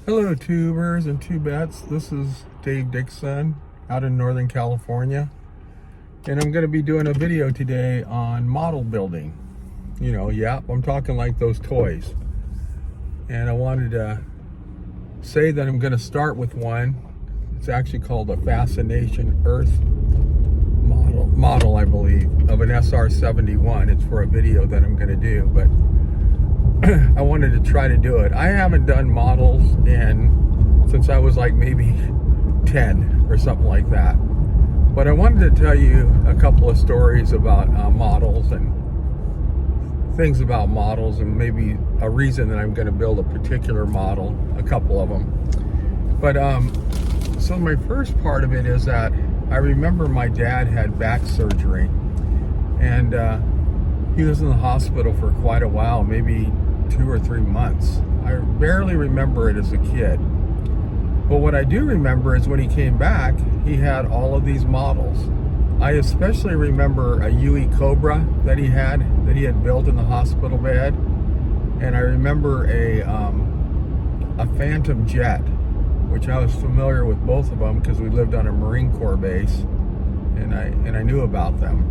Hello, tubers and tubettes. This is Dave Dixon out in Northern California, and I'm going to be doing a video today on model building. I'm talking like those toys. And I wanted to say that I'm going to start with one. It's actually called a Fascination Earth model, I believe, of an SR-71. It's for a video that I'm going to do, but I wanted to try to do it. I haven't done models since I was like maybe 10 or something like that. But I wanted to tell you a couple of stories about models and things about models, and maybe a reason that I'm going to build a particular model, a couple of them. But so my first part of it is that I remember my dad had back surgery, and he was in the hospital for quite a while, maybe 2 or 3 months. I barely remember it as a kid. But what I do remember is when he came back, he had all of these models. I especially remember a Huey Cobra that he had built in the hospital bed. And I remember a Phantom Jet, which I was familiar with both of them because we lived on a Marine Corps base, and I knew about them.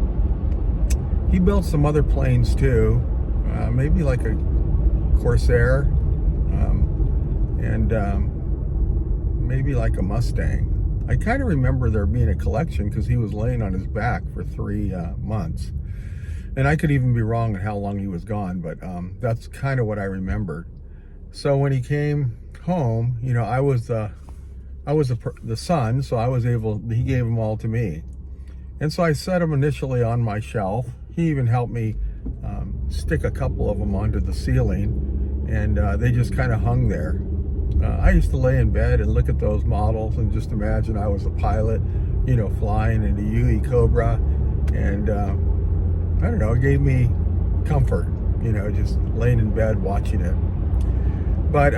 He built some other planes too, maybe like a Corsair, and maybe like a Mustang. I kind of remember there being a collection because he was laying on his back for 3 months. And I could even be wrong on how long he was gone, but that's kind of what I remembered. So when he came home, I was the son, so he gave them all to me. And so I set them initially on my shelf. He even helped me stick a couple of them onto the ceiling, and they just kind of hung there. I used to lay in bed and look at those models and just imagine I was a pilot, flying in a Huey Cobra, and I don't know, it gave me comfort, just laying in bed watching it. But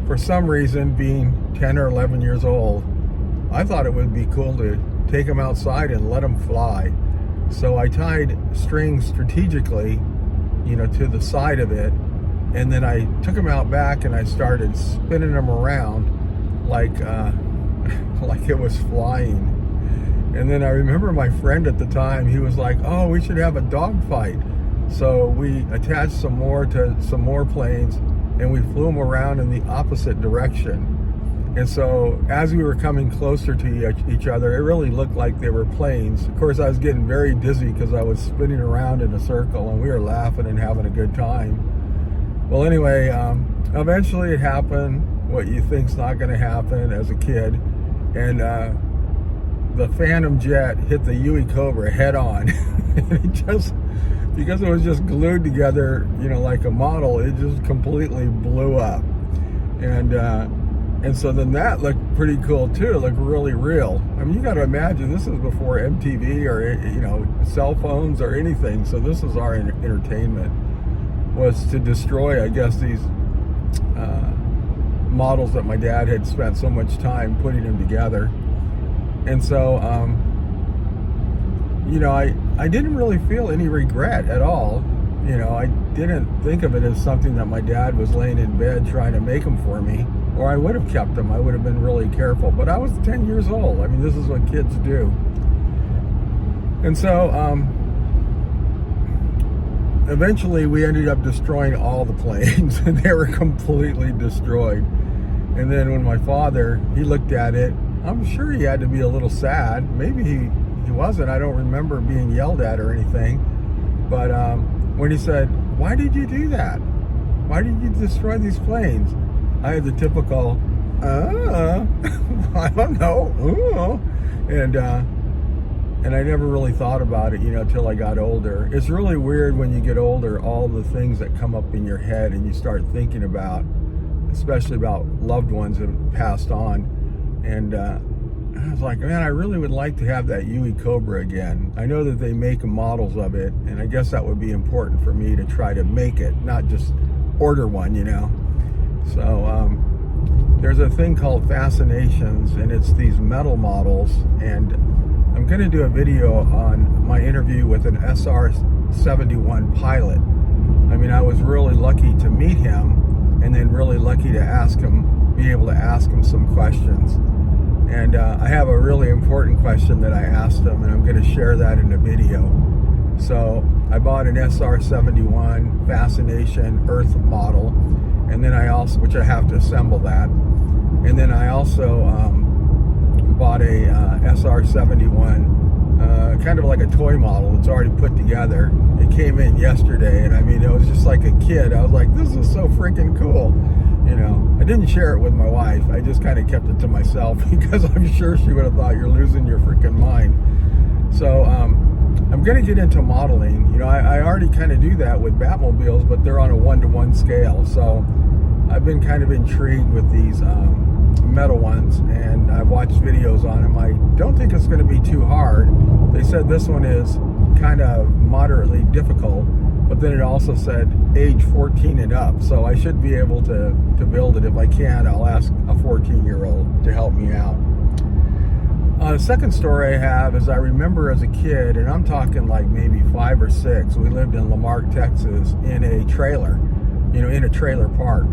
for some reason, being 10 or 11 years old, I thought it would be cool to take them outside and let them fly. So I tied strings strategically, to the side of it, and then I took them out back and I started spinning them around like it was flying. And then I remember my friend at the time, he was like, "Oh, we should have a dogfight." So we attached some more to some more planes, and we flew them around in the opposite direction. And so as we were coming closer to each other, it really looked like they were planes. Of course, I was getting very dizzy because I was spinning around in a circle, and we were laughing and having a good time. Well, anyway, eventually it happened, what you think's not going to happen as a kid. And the Phantom Jet hit the Huey Cobra head on. And it just, because it was just glued together, like a model, it just completely blew up. And so then that looked pretty cool too. It looked really real. I mean, you got to imagine this is before MTV or cell phones or anything. So this is our entertainment, was to destroy, I guess, these models that my dad had spent so much time putting them together. And so I didn't really feel any regret at all. I didn't think of it as something that my dad was laying in bed trying to make them for me, or I would have kept them. I would have been really careful. But I was 10 years old. I mean, this is what kids do. And so eventually we ended up destroying all the planes, and they were completely destroyed. And then when my father, he looked at it, I'm sure he had to be a little sad. Maybe he wasn't. I don't remember being yelled at or anything. But when he said, "Why did you do that? Why did you destroy these planes?" I had the typical, I don't know. And I never really thought about it, till I got older. It's really weird when you get older, all the things that come up in your head and you start thinking about, especially about loved ones that have passed on. And I was like, man, I really would like to have that Huey Cobra again. I know that they make models of it, and I guess that would be important for me to try to make it, not just order one, So there's a thing called Fascinations, and it's these metal models, and I'm going to do a video on my interview with an SR-71 pilot. I mean, I was really lucky to meet him, and then really lucky to ask him be able to ask him some questions. And I have a really important question that I asked him, and I'm going to share that in the video. So I bought an SR-71 Fascination Earth model, and then I also, which I have to assemble that, and then I also bought a SR-71 kind of like a toy model. It's already put together. It came in yesterday, and I mean, it was just like a kid. I was like, this is so freaking cool. You know, I didn't share it with my wife. I just kind of kept it to myself because I'm sure she would have thought you're losing your freaking mind. So I'm going to get into modeling. You know, I already kind of do that with Batmobiles, but they're on a 1-to-1 scale. So I've been kind of intrigued with these metal ones, and I've watched videos on them. I don't think it's going to be too hard. They said this one is kind of moderately difficult, but then it also said age 14 and up, so I should be able to build it. If I can, I'll ask a 14-year-old to help me out. The second story I have is I remember as a kid, and I'm talking like maybe 5 or 6, we lived in Lamarck, Texas, in a trailer, you know, in a trailer park.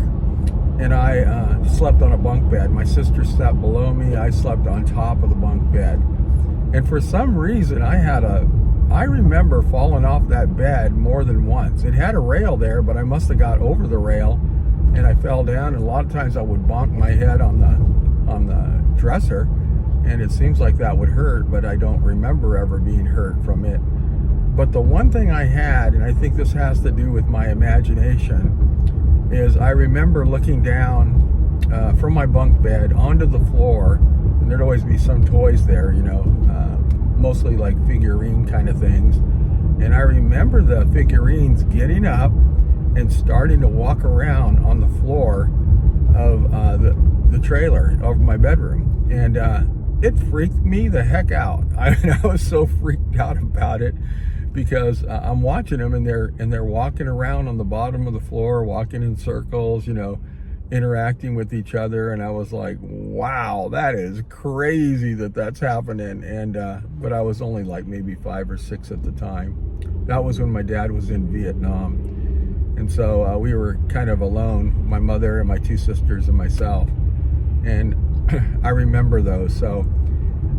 And I slept on a bunk bed. My sister slept below me. I slept on top of the bunk bed. And for some reason, I remember falling off that bed more than once. It had a rail there, but I must have got over the rail and I fell down. And a lot of times I would bonk my head on the dresser, and it seems like that would hurt, but I don't remember ever being hurt from it. But the one thing I had, and I think this has to do with my imagination, is I remember looking down from my bunk bed onto the floor, and there'd always be some toys there, you know, mostly like figurine kind of things. And I remember the figurines getting up and starting to walk around on the floor of the trailer of my bedroom. And it freaked me the heck out. I was so freaked out about it because I'm watching them, and they're walking around on the bottom of the floor, walking in circles, you know, interacting with each other. And I was like, wow, that is crazy that that's happening. And but I was only like maybe 5 or 6 at the time. That was when my dad was in Vietnam, and so we were kind of alone, my mother and my 2 sisters and myself. And I remember those. So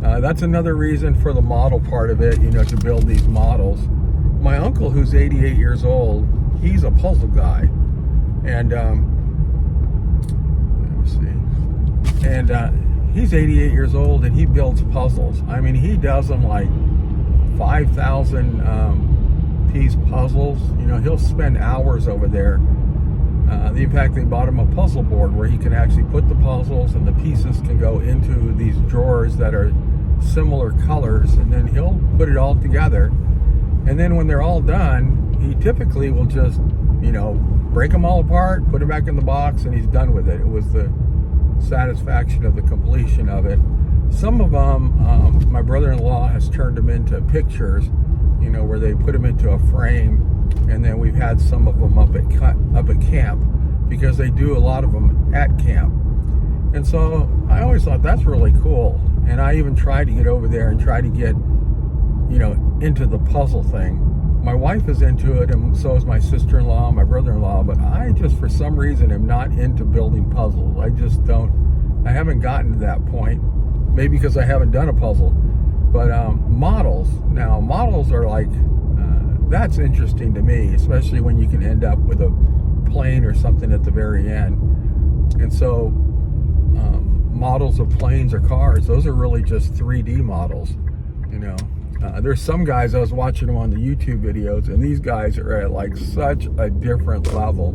that's another reason for the model part of it, you know, to build these models. My uncle, who's 88 years old, he's a puzzle guy. And he's 88 years old, and he builds puzzles. I mean, he does them like 5,000 piece puzzles. You know, he'll spend hours over there. In fact, they bought him a puzzle board where he can actually put the puzzles, and the pieces can go into these drawers that are similar colors, and then he'll put it all together. And then when they're all done, he typically will just, you know, break them all apart, put them back in the box, and he's done with it. It was the satisfaction of the completion of it. Some of them, my brother-in-law has turned them into pictures, you know, where they put them into a frame, and then we've had some of them up at camp, because they do a lot of them at camp. And so I always thought that's really cool. And I even tried to get over there and try to get, you know, into the puzzle thing. My wife is into it, and so is my sister-in-law, my brother-in-law, but I just, for some reason, am not into building puzzles. I haven't gotten to that point. Maybe because I haven't done a puzzle. But models are like, that's interesting to me, especially when you can end up with a plane or something at the very end. And so models of planes or cars, those are really just 3D models, you know. There's some guys, I was watching them on the YouTube videos, and these guys are at like such a different level.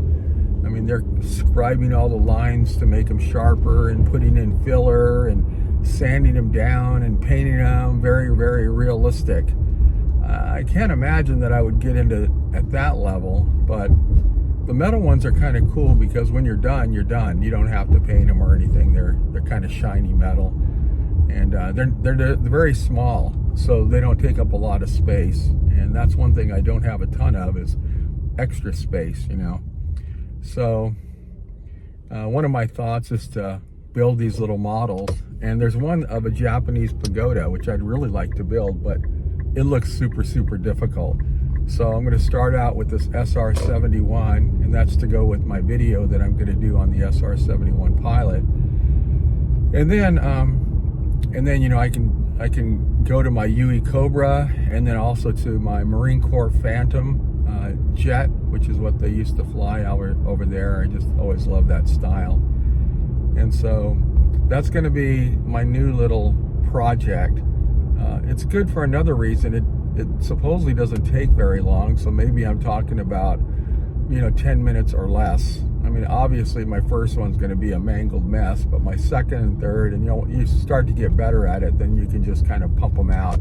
I mean, they're scribing all the lines to make them sharper, and putting in filler, and sanding them down, and painting them very, very realistic. I can't imagine that I would get into at that level, but the metal ones are kind of cool because when you're done, you're done. You don't have to paint them or anything. They're kind of shiny metal, and they're very small, so they don't take up a lot of space. And that's one thing I don't have a ton of, is extra space, you know. So one of my thoughts is to build these little models, and there's one of a Japanese pagoda which I'd really like to build, but it looks super, super difficult. So I'm going to start out with this SR-71, and that's to go with my video that I'm going to do on the SR-71 Pilot. And then you know, I can go to my UE Cobra, and then also to my Marine Corps Phantom jet, which is what they used to fly over there. I just always loved that style. And so that's going to be my new little project. It's good for another reason. It supposedly doesn't take very long, so maybe I'm talking about, you know, 10 minutes or less. I mean, obviously my first one's going to be a mangled mess, but my second and third, and you know, you start to get better at it, then you can just kind of pump them out.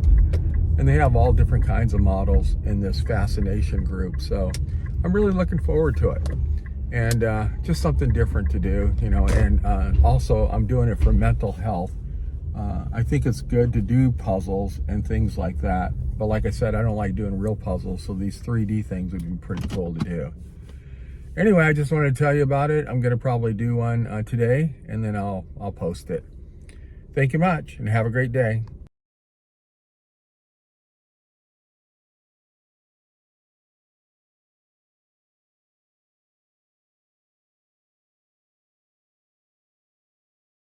And they have all different kinds of models in this fascination group, so I'm really looking forward to it. And just something different to do, you know. And also I'm doing it for mental health. I think it's good to do puzzles and things like that, but like I said, I don't like doing real puzzles, so these 3D things would be pretty cool to do. Anyway, I just wanted to tell you about it. I'm going to probably do one today, and then I'll post it. Thank you much, and have a great day.